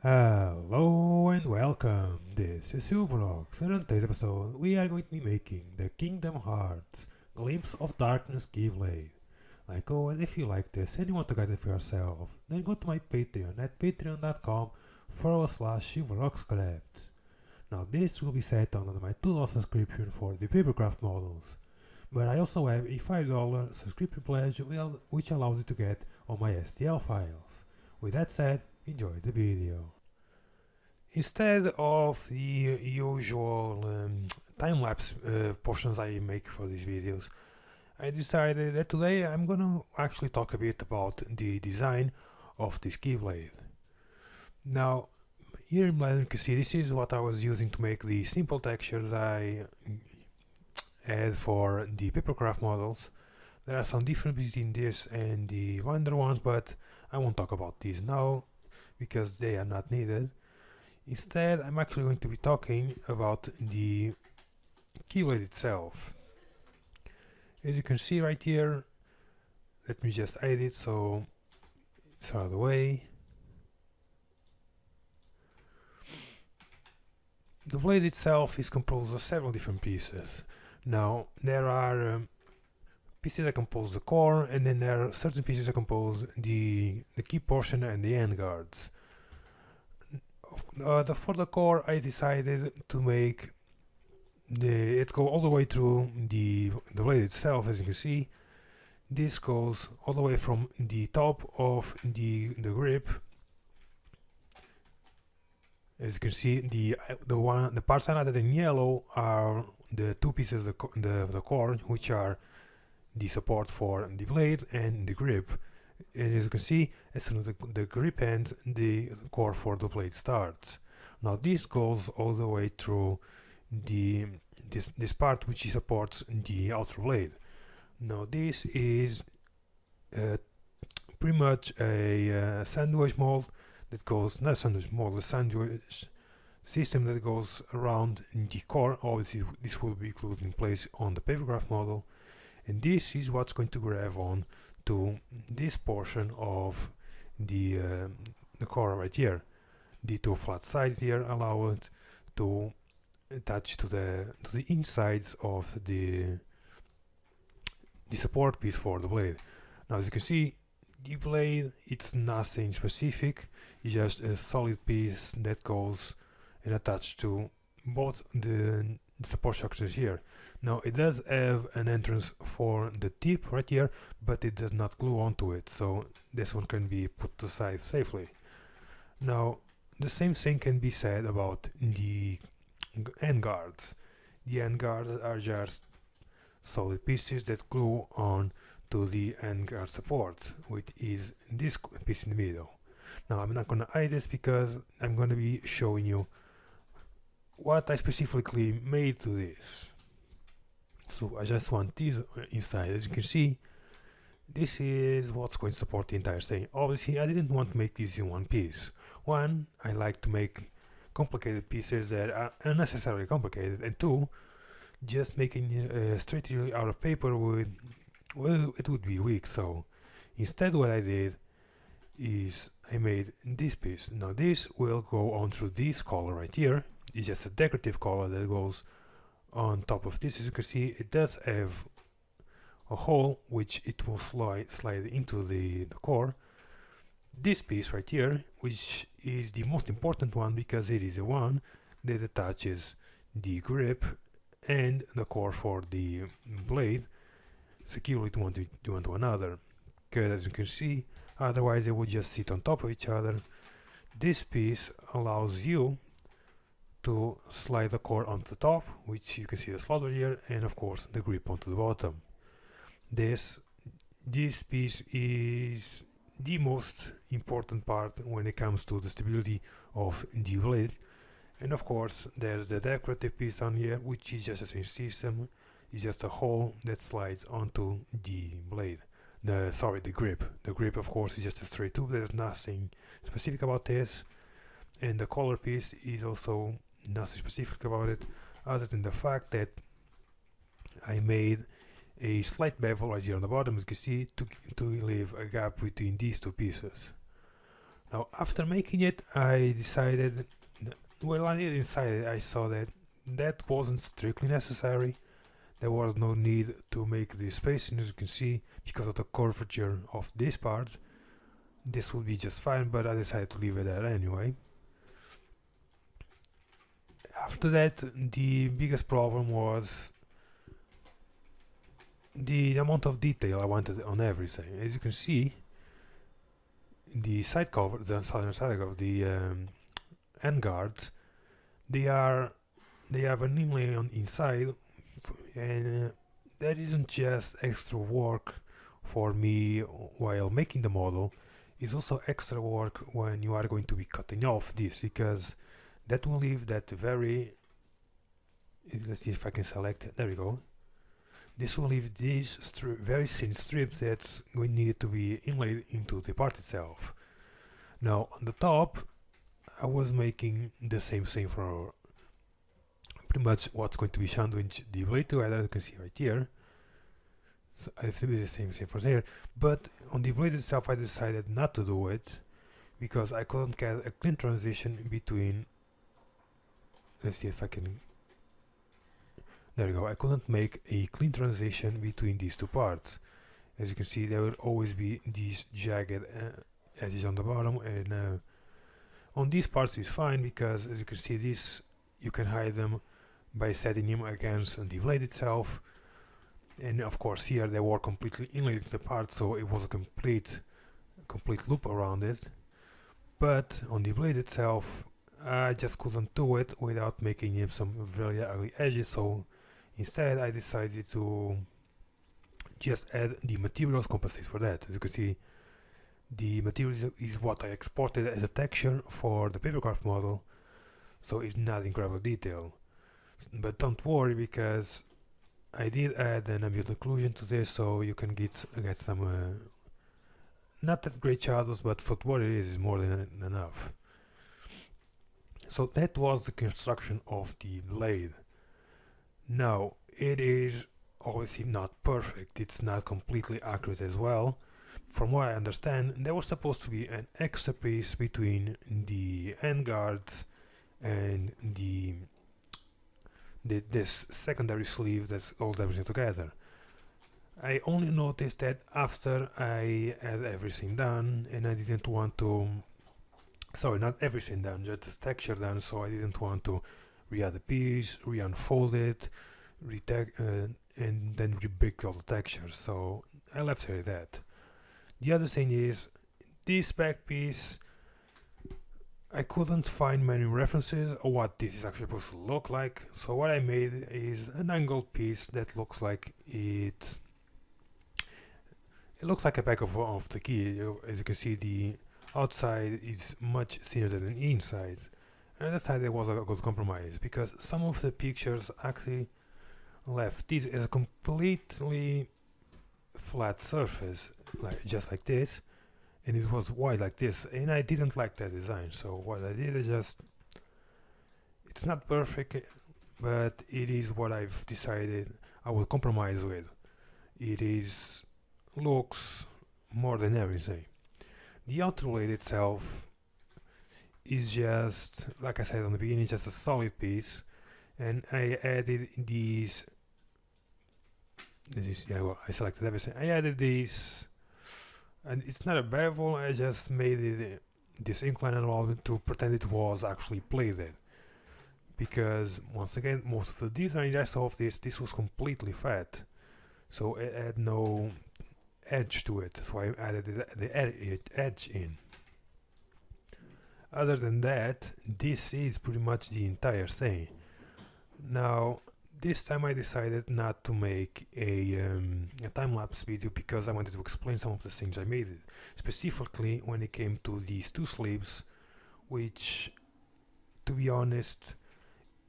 Hello and welcome, this is Silverlocks, and on today's episode we are going to be making the Kingdom Hearts Glimpse of Darkness Keyblade. And if you like this and you want to get it for yourself, then go to my Patreon at patreon.com/silverlockscraft. Now this will be set on under my $2 subscription for the papercraft models, but I also have a $5 subscription pledge which allows you to get all my STL files. With that said, enjoy the video. Instead of the usual time-lapse portions I make for these videos, I decided that today I'm gonna actually talk a bit about the design of this keyblade. Now, here in Blender you can see this is what I was using to make the simple textures I had for the papercraft models. There are some differences between this and the Blender ones, but I won't talk about these now because they are not needed. Instead, I'm actually going to be talking about the keyblade itself. As you can see right here, let me just hide it so it's out of the way. The blade itself is composed of several different pieces. Now, there are pieces that compose the core, and then there are certain pieces that compose the key portion and the end guards. For the core, I decided to make it go all the way through the blade itself. As you can see, this goes all the way from the top of the grip. As you can see, the parts highlighted in yellow are the two pieces of the core, which are the support for the blade and the grip. And as you can see, as soon as the grip ends, the core for the blade starts. Now this goes all the way through this part which supports the outer blade. Now this is pretty much a sandwich mold that goes, not a sandwich mold, a sandwich system that goes around the core. Obviously this will be glued in place on the papercraft model, and this is what's going to grab on to this portion of the core right here. The two flat sides here allow it to attach to the insides of the support piece for the blade. Now as you can see, the blade, it's nothing specific, it's just a solid piece that goes and attached to both the support structures here. Now it does have an entrance for the tip right here, but it does not glue onto it, so this one can be put aside safely. Now the same thing can be said about the end guards. The end guards are just solid pieces that glue on to the end guard support, which is this piece in the middle. Now I'm not gonna hide this because I'm gonna be showing you what I specifically made to this. So I just want this inside. As you can see, this is what's going to support the entire thing. Obviously I didn't want to make this in one piece. One, I like to make complicated pieces that are unnecessarily complicated, and two, just making it straight out of paper it would be weak. So instead what I did is I made this piece. Now this will go on through this collar right here. It's just a decorative collar that goes on top of this. As you can see, it does have a hole which it will slide into the core. This piece right here, which is the most important one because it is the one that attaches the grip and the core for the blade securely to one to another, because as you can see, otherwise they would just sit on top of each other. This piece allows you to slide the core onto the top, which you can see the slot here, and of course the grip onto the bottom. This piece is the most important part when it comes to the stability of the blade. And of course there's the decorative piece on here, which is just the same system. It's just a hole that slides onto the blade. The grip. The grip of course is just a straight tube. There's nothing specific about this. And the collar piece is also nothing specific about it, other than the fact that I made a slight bevel right here on the bottom, as you can see, to leave a gap between these two pieces. Now, after making it, I decided, well, I didn't decide, I saw that that wasn't strictly necessary. There was no need to make the spacing, as you can see, because of the curvature of this part. This would be just fine, but I decided to leave it there anyway. After that, the biggest problem was the amount of detail I wanted on everything. As you can see, the side cover, the southern side of the end guards, they have an inlay on inside, and that isn't just extra work for me while making the model. It's also extra work when you are going to be cutting off this, because that will leave that very, let's see if I can select it, there we go. This will leave this very thin strip that's going needed to be inlaid into the part itself. Now on the top, I was making the same thing for pretty much what's going to be sandwiched the blade to, as you can see right here. So I have to do the same thing for there, but on the blade itself I decided not to do it because I couldn't get a clean transition between, let's see if I can, there we go, I couldn't make a clean transition between these two parts. As you can see, there will always be these jagged edges on the bottom, and on these parts it's fine because, as you can see, this you can hide them by setting them against the blade itself. And of course here they were completely inlaid into the part, so it was a complete loop around it. But on the blade itself, I just couldn't do it without making him some very ugly edges, so instead I decided to just add the materials compensate for that. As you can see, the material is what I exported as a texture for the papercraft model, so it's not incredible detail. But don't worry, because I did add an ambient occlusion to this, so you can get some not that great shadows, but for what it is more than enough. So that was the construction of the blade. Now, it is obviously not perfect, it's not completely accurate as well. From what I understand, there was supposed to be an extra piece between the end guards and this secondary sleeve that holds everything together. I only noticed that after I had everything done, and I didn't want to, sorry, not everything done, just the texture done, so I didn't want to re-add the piece, re-unfold it, and then re-brick all the textures, so I left it at that. The other thing is, this back piece, I couldn't find many references of what this is actually supposed to look like, so what I made is an angled piece that looks like it looks like a back of the key. As you can see, the outside is much thinner than the inside, and I decided it was a good compromise because some of the pictures actually left this as a completely flat surface, like just like this, and it was wide like this, and I didn't like that design. So what I did is just, it's not perfect, but it is what I've decided I will compromise with. It is looks more than everything. The outer blade itself is just, like I said on the beginning, just a solid piece, and I added these. Yeah, well, I selected everything. I added these, and it's not a bevel. I just made it this incline element to pretend it was actually plated, because once again, most of the design I saw of this was completely fat, so it had no edge to it, so I added the edge in. Other than that, this is pretty much the entire thing. Now, this time I decided not to make a time-lapse video because I wanted to explain some of the things I made, specifically when it came to these two sleeves, which, to be honest,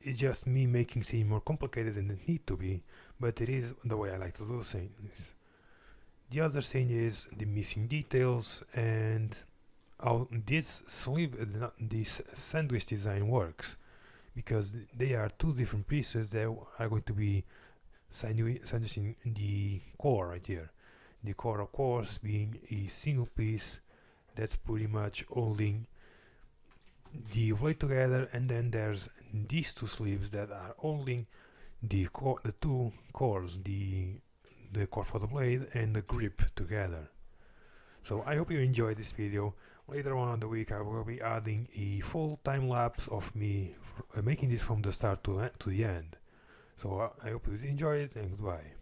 is just me making things more complicated than it need to be, but it is the way I like to do things. The other thing is the missing details and how this sleeve, this sandwich design works, because they are two different pieces that are going to be sandwiching the core right here. The core, of course, being a single piece that's pretty much holding the blade together, and then there's these two sleeves that are holding the two cores, the core for the blade and the grip together. So I hope you enjoyed this video. Later on in the week I will be adding a full time lapse of me making this from the start to the end. So I hope you enjoy it, and goodbye.